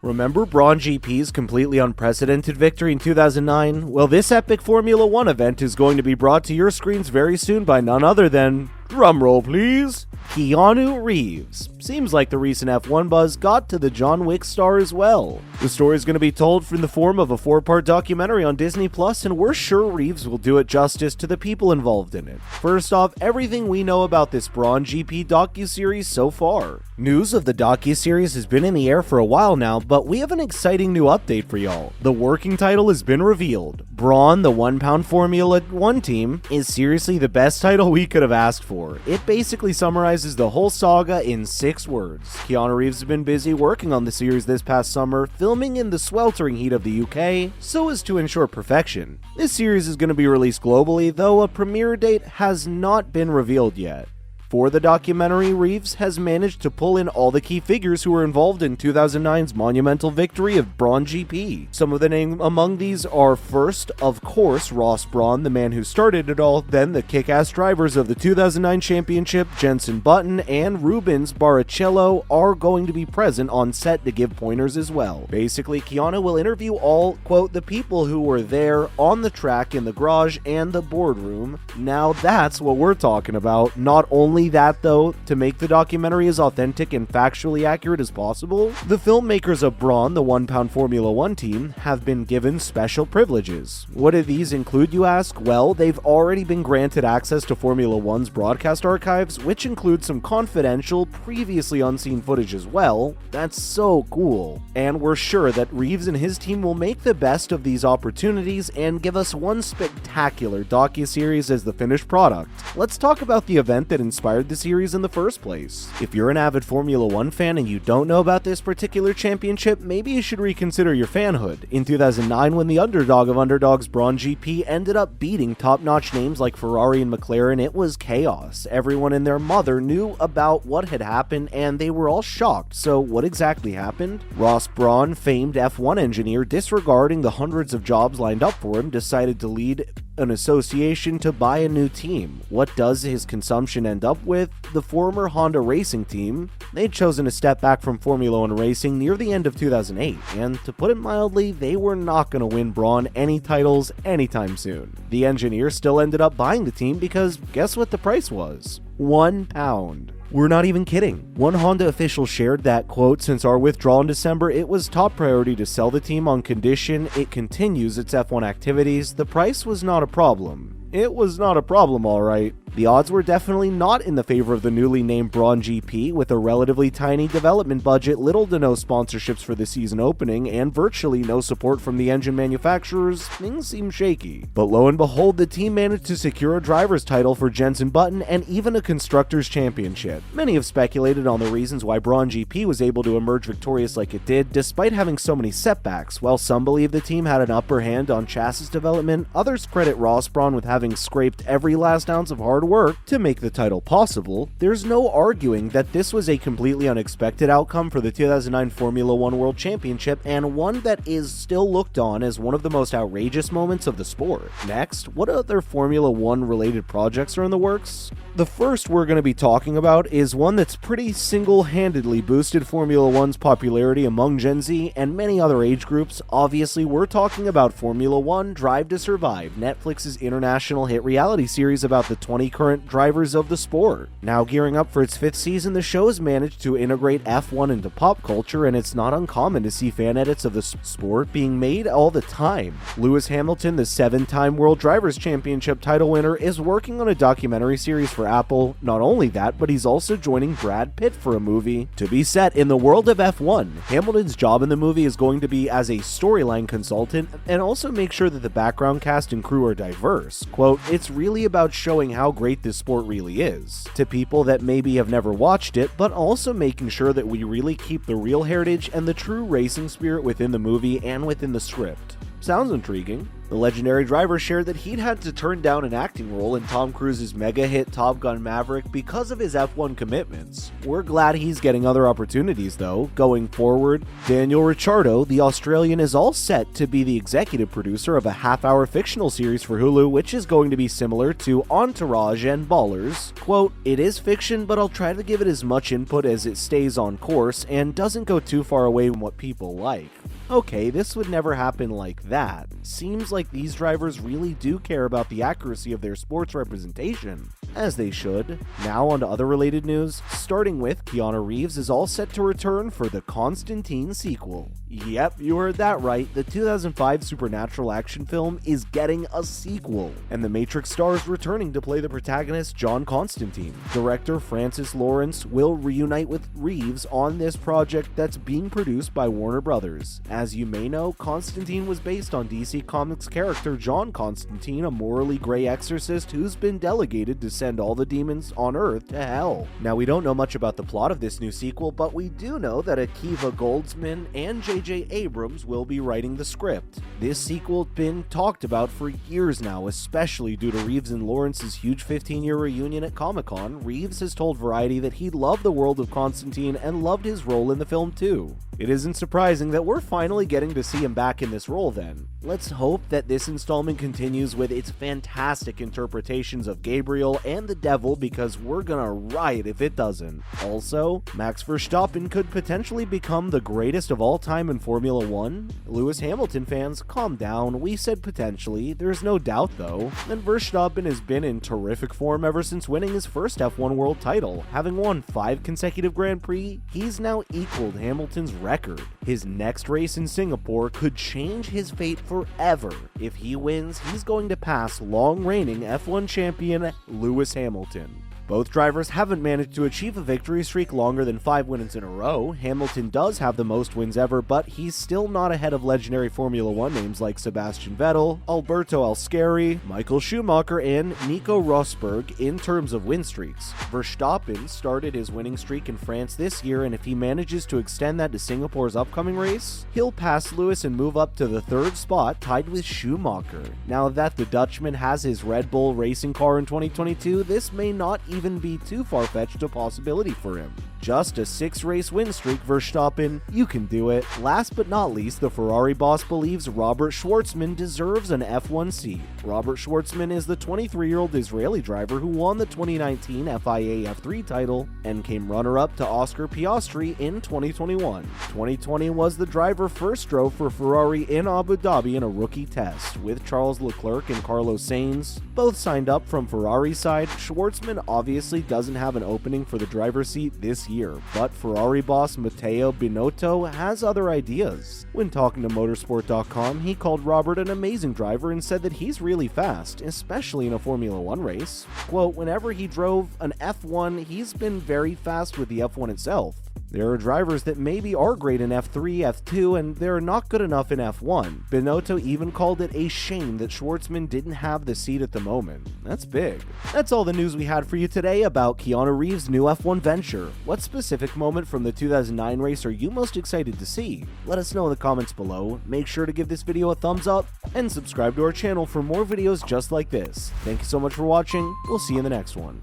Remember Brawn GP's completely unprecedented victory in 2009? Well, this epic Formula 1 event is going to be brought to your screens very soon by none other than, drumroll please, Keanu Reeves. Seems like the recent F1 buzz got to the John Wick star as well. The story is going to be told in the form of a 4-part documentary on Disney+, and we're sure Reeves will do it justice to the people involved in it. First off, everything we know about this Brawn GP docuseries so far. News of the docuseries has been in the air for a while now, but we have an exciting new update for y'all. The working title has been revealed. Brawn, the 1-pound Formula 1 team, is seriously the best title we could have asked for. It basically summarizes the whole saga in 6 words. Keanu Reeves has been busy working on the series this past summer, filming in the sweltering heat of the UK, so as to ensure perfection. This series is going to be released globally, though a premiere date has not been revealed yet. For the documentary, Reeves has managed to pull in all the key figures who were involved in 2009's monumental victory of Brawn GP. Some of the names among these are first, of course, Ross Brawn, the man who started it all, then the kick-ass drivers of the 2009 championship, Jenson Button and Rubens Barrichello, are going to be present on set to give pointers as well. Basically, Keanu will interview all, quote, the people who were there on the track, in the garage, and the boardroom. Now that's what we're talking about. Not only that though, to make the documentary as authentic and factually accurate as possible, the filmmakers of Brawn, the 1-pound Formula 1 team, have been given special privileges. What do these include, you ask? Well, they've already been granted access to Formula 1's broadcast archives, which include some confidential, previously unseen footage as well. That's so cool. And we're sure that Reeves and his team will make the best of these opportunities and give us one spectacular docuseries as the finished product. Let's talk about the event that inspired the series in the first place. If you're an avid Formula 1 fan and you don't know about this particular championship, maybe you should reconsider your fanhood. In 2009, when the underdog of underdogs, Brawn GP, ended up beating top-notch names like Ferrari and McLaren, it was chaos. Everyone and their mother knew about what had happened and they were all shocked. So what exactly happened? Ross Brawn, famed F1 engineer, disregarding the hundreds of jobs lined up for him, decided to lead an association to buy a new team. What does his consumption end up with? The former Honda racing team. They'd chosen to step back from Formula 1 racing near the end of 2008, and to put it mildly, they were not going to win Brawn any titles anytime soon. The engineer still ended up buying the team because guess what the price was? £1. We're not even kidding. One Honda official shared that, quote, since our withdrawal in December, it was top priority to sell the team on condition it continues its F1 activities. The price was not a problem. It was not a problem, alright. The odds were definitely not in the favor of the newly named Brawn GP, with a relatively tiny development budget, little to no sponsorships for the season opening, and virtually no support from the engine manufacturers. Things seem shaky. But lo and behold, the team managed to secure a driver's title for Jenson Button and even a constructors championship. Many have speculated on the reasons why Brawn GP was able to emerge victorious like it did, despite having so many setbacks. While some believe the team had an upper hand on chassis development, others credit Ross Brawn with having scraped every last ounce of hard work to make the title possible. There's no arguing that this was a completely unexpected outcome for the 2009 Formula 1 World Championship, and one that is still looked on as one of the most outrageous moments of the sport. Next, what other Formula 1 related projects are in the works? The first we're going to be talking about is one that's pretty single-handedly boosted Formula 1's popularity among Gen Z and many other age groups. Obviously, we're talking about Formula 1 Drive to Survive, Netflix's international hit reality series about the 20 current drivers of the sport. Now gearing up for its 5th season, the show has managed to integrate F1 into pop culture, and it's not uncommon to see fan edits of the sport being made all the time. Lewis Hamilton, the 7-time World Drivers' Championship title winner, is working on a documentary series for Apple. Not only that, but he's also joining Brad Pitt for a movie to be set in the world of F1. Hamilton's job in the movie is going to be as a storyline consultant and also make sure that the background cast and crew are diverse. Quote, it's really about showing how great this sport really is to people that maybe have never watched it, but also making sure that we really keep the real heritage and the true racing spirit within the movie and within the script. Sounds intriguing. The legendary driver shared that he'd had to turn down an acting role in Tom Cruise's mega hit Top Gun Maverick because of his F1 commitments. We're glad he's getting other opportunities though. Going forward, Daniel Ricciardo, the Australian, is all set to be the executive producer of a half-hour fictional series for Hulu, which is going to be similar to Entourage and Ballers. Quote, "It is fiction, but I'll try to give it as much input as it stays on course and doesn't go too far away from what people like." Okay, this would never happen like that. Seems like these drivers really do care about the accuracy of their sports representation. As they should. Now on to other related news, starting with Keanu Reeves is all set to return for the Constantine sequel. Yep, you heard that right, the 2005 supernatural action film is getting a sequel, and the Matrix star is returning to play the protagonist John Constantine. Director Francis Lawrence will reunite with Reeves on this project that's being produced by Warner Brothers. As you may know, Constantine was based on DC Comics character John Constantine, a morally gray exorcist who's been delegated to send all the demons on Earth to hell. Now, we don't know much about the plot of this new sequel, but we do know that Akiva Goldsman and J.J. Abrams will be writing the script. This sequel has been talked about for years now, especially due to Reeves and Lawrence's huge 15-year reunion at Comic-Con. Reeves has told Variety that he loved the world of Constantine and loved his role in the film too. It isn't surprising that we're finally getting to see him back in this role then. Let's hope that this installment continues with its fantastic interpretations of Gabriel and the devil, because we're gonna riot if it doesn't. Also, Max Verstappen could potentially become the greatest of all time in Formula 1. Lewis Hamilton fans, calm down, we said potentially, there's no doubt though. And Verstappen has been in terrific form ever since winning his first F1 world title. Having won 5 consecutive Grand Prix, he's now equaled Hamilton's record. His next race in Singapore could change his fate forever. If he wins, he's going to pass long-reigning F1 champion Lewis Hamilton. Both drivers haven't managed to achieve a victory streak longer than 5 wins in a row. Hamilton does have the most wins ever, but he's still not ahead of legendary Formula 1 names like Sebastian Vettel, Alberto Ascari, Michael Schumacher, and Nico Rosberg in terms of win streaks. Verstappen started his winning streak in France this year, and if he manages to extend that to Singapore's upcoming race, he'll pass Lewis and move up to the 3rd spot, tied with Schumacher. Now that the Dutchman has his Red Bull racing car in 2022, this may not even be too far-fetched a possibility for him. Just a 6-race win streak, Verstappen, you can do it. Last but not least, the Ferrari boss believes Robert Schwartzman deserves an F1 seat. Robert Schwartzman is the 23-year-old Israeli driver who won the 2019 FIA F3 title and came runner-up to Oscar Piastri in 2021. 2020 was the driver first drove for Ferrari in Abu Dhabi in a rookie test, with Charles Leclerc and Carlos Sainz both signed up from Ferrari's side. Schwartzman obviously doesn't have an opening for the driver's seat this year, but Ferrari boss Matteo Binotto has other ideas. When talking to motorsport.com, he called Robert an amazing driver and said that he's really fast, especially in a Formula 1 race. Quote, "Whenever he drove an F1, he's been very fast with the F1 itself. There are drivers that maybe are great in F3, F2, and they're not good enough in F1. Binotto even called it a shame that Schwartzman didn't have the seat at the moment. That's big. That's all the news we had for you today about Keanu Reeves' new F1 venture. What specific moment from the 2009 race are you most excited to see? Let us know in the comments below. Make sure to give this video a thumbs up and subscribe to our channel for more videos just like this. Thank you so much for watching. We'll see you in the next one.